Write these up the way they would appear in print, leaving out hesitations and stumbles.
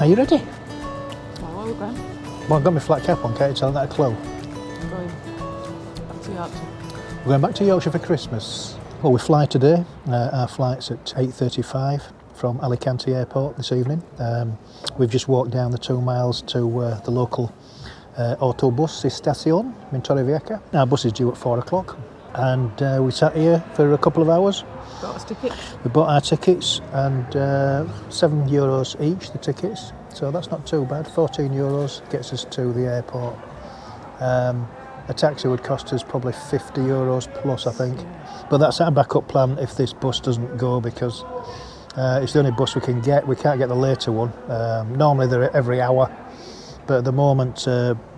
Are you ready? Well, where are we going? Well, I've got my flat cap on, can't you tell that a clue? I'm going back to Yorkshire. We're going back to Yorkshire for Christmas. Well, we fly today. Our flight's at 8:35 from Alicante Airport this evening. We've just walked down the 2 miles to the local autobus station in Torrevieja. Our bus is due at 4 o'clock and we sat here for a couple of hours. Got us tickets. We bought our tickets and €7 each, the tickets. So that's not too bad. €14 gets us to the airport. A taxi would cost us probably €50 plus, I think. But that's our backup plan if this bus doesn't go, because it's the only bus we can get. We can't get the later one. Normally they're every hour, but at the moment,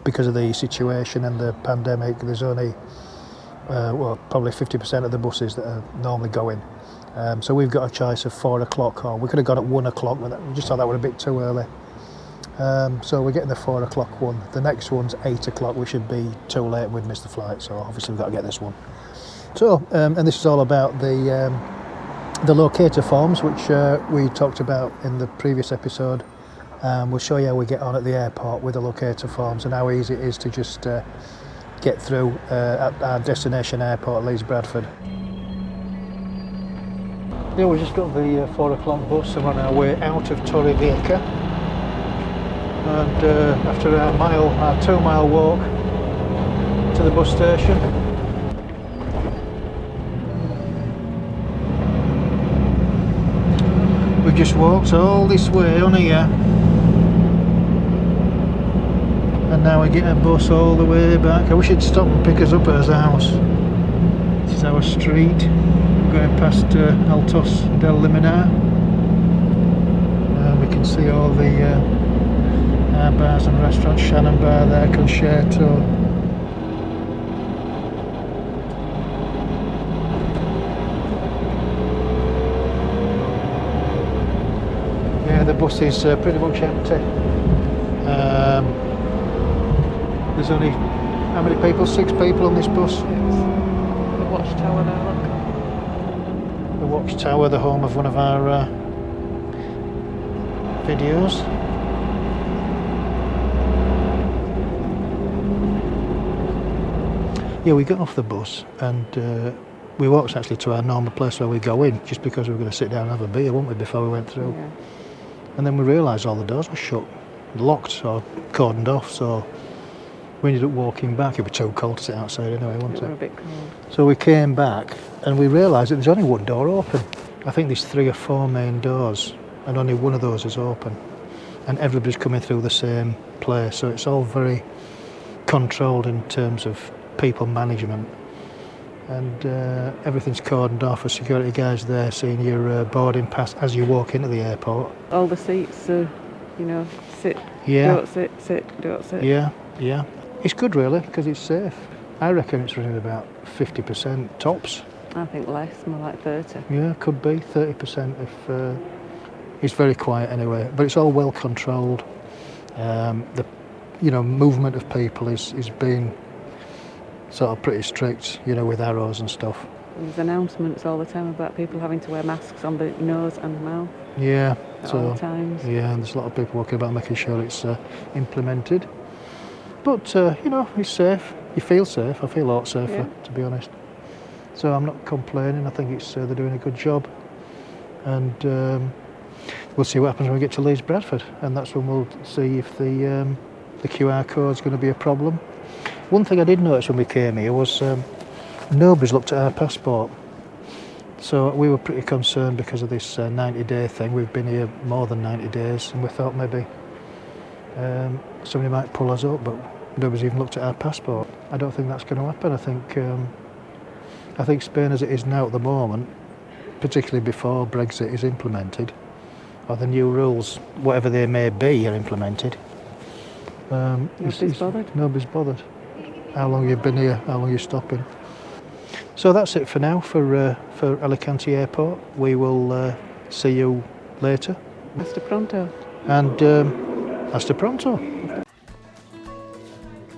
because of the situation and the pandemic, there's only probably 50% of the buses that are normally going. So we've got a choice of 4 o'clock, or we could have gone at 1 o'clock, but we just thought that was a bit too early. So we're getting the 4 o'clock one. The next one's 8 o'clock. We should be too late. We'd miss the flight, so obviously we've got to get this one. So, and this is all about the Locator Forms, which we talked about in the previous episode. We'll show you how we get on at the airport with the Locator Forms and how easy it is to just get through at our destination airport, Leeds Bradford. Yeah, we just got the 4 o'clock bus and we're on our way out of Torrevieja. And after our 2 mile walk to the bus station, we've just walked all this way on here, and now we get a bus all the way back. I wish it'd stop and pick us up at his house. This is our street, going past Altos del Liminar. We can see all the bars and restaurants, Shannon Bar there, Concerto. Yeah, the bus is pretty much empty. There's only, how many people? 6 people on this bus. The watchtower there, look. The watchtower, the home of one of our videos. Yeah, we got off the bus and we walked actually to our normal place where we go in, just because we were going to sit down and have a beer, weren't we, before we went through. Yeah. And then we realised all the doors were shut, locked or cordoned off, so we ended up walking back. It was too cold to sit outside anyway, wasn't it? It was a bit cold. So we came back and we realised that there's only one door open. I think there's 3 or 4 main doors and only one of those is open. And everybody's coming through the same place, so it's all very controlled in terms of people management, and everything's cordoned off. A security guys there seeing your boarding pass as you walk into the airport. All the seats are, sit, Yeah. don't sit, sit, don't sit. Yeah, yeah. It's good really, because it's safe. I reckon it's running about 50% tops. I think less, more like 30. Yeah, could be 30% if it's very quiet anyway. But it's all well controlled. The movement of people is being sort of pretty strict, with arrows and stuff. There's announcements all the time about people having to wear masks on the nose and mouth. Yeah, at all times. Yeah, and there's a lot of people walking about making sure it's implemented. But it's safe. You feel safe. I feel a lot safer, to be honest. So I'm not complaining. I think it's they're doing a good job, and we'll see what happens when we get to Leeds Bradford, and that's when we'll see if the QR code's going to be a problem. One thing I did notice when we came here was nobody's looked at our passport. So we were pretty concerned because of this 90-day thing. We've been here more than 90 days and we thought maybe somebody might pull us up, but nobody's even looked at our passport. I don't think that's going to happen. I think Spain as it is now at the moment, particularly before Brexit is implemented, or the new rules, whatever they may be, are implemented. Nobody's bothered. Nobody's bothered. How long you've been here, how long you're stopping. So that's it for now for Alicante Airport. We will see you later. Hasta pronto. And hasta pronto.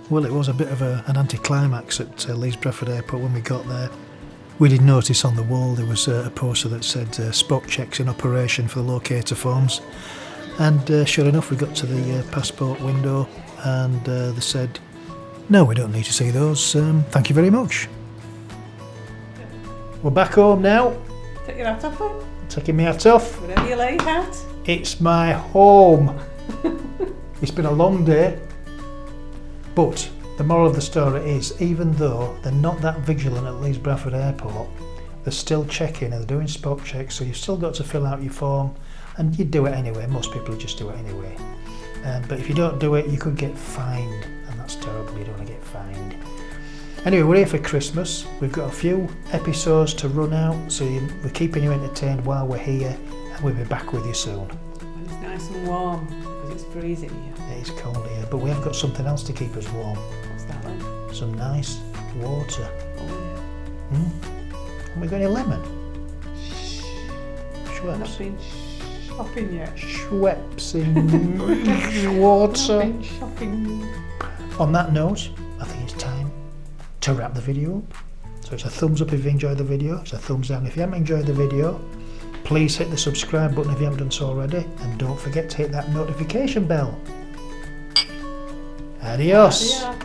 Well, it was a bit of an anticlimax at Leeds Bradford Airport when we got there. We did notice on the wall there was a poster that said spot checks in operation for the Locator Forms. And sure enough, we got to the passport window, and they said, "No, we don't need to see those. Thank you very much." We're back home now. Take your hat off then. Taking my hat off. Wherever you lay your hat. It's my home. It's been a long day, but the moral of the story is, even though they're not that vigilant at Leeds Bradford Airport, they're still checking and they're doing spot checks, so you've still got to fill out your form, and you do it anyway. Most people just do it anyway. But if you don't do it, you could get fined, and that's terrible. You don't want to get fined. Anyway, we're here for Christmas. We've got a few episodes to run out, so we're keeping you entertained while we're here, and we'll be back with you soon. And it's nice and warm because it's freezing here. It is cold here, but we have got something else to keep us warm. What's that then? Some nice water. Oh yeah. Have we got any lemon? I've Schweppes. not been shopping yet. Schweppes in water. Not been shopping. On that note, I think it's time to wrap the video up. So it's a thumbs up if you enjoyed the video, it's a thumbs down if you haven't enjoyed the video. Please hit the subscribe button if you haven't done so already, and don't forget to hit that notification bell. Adios. Yeah.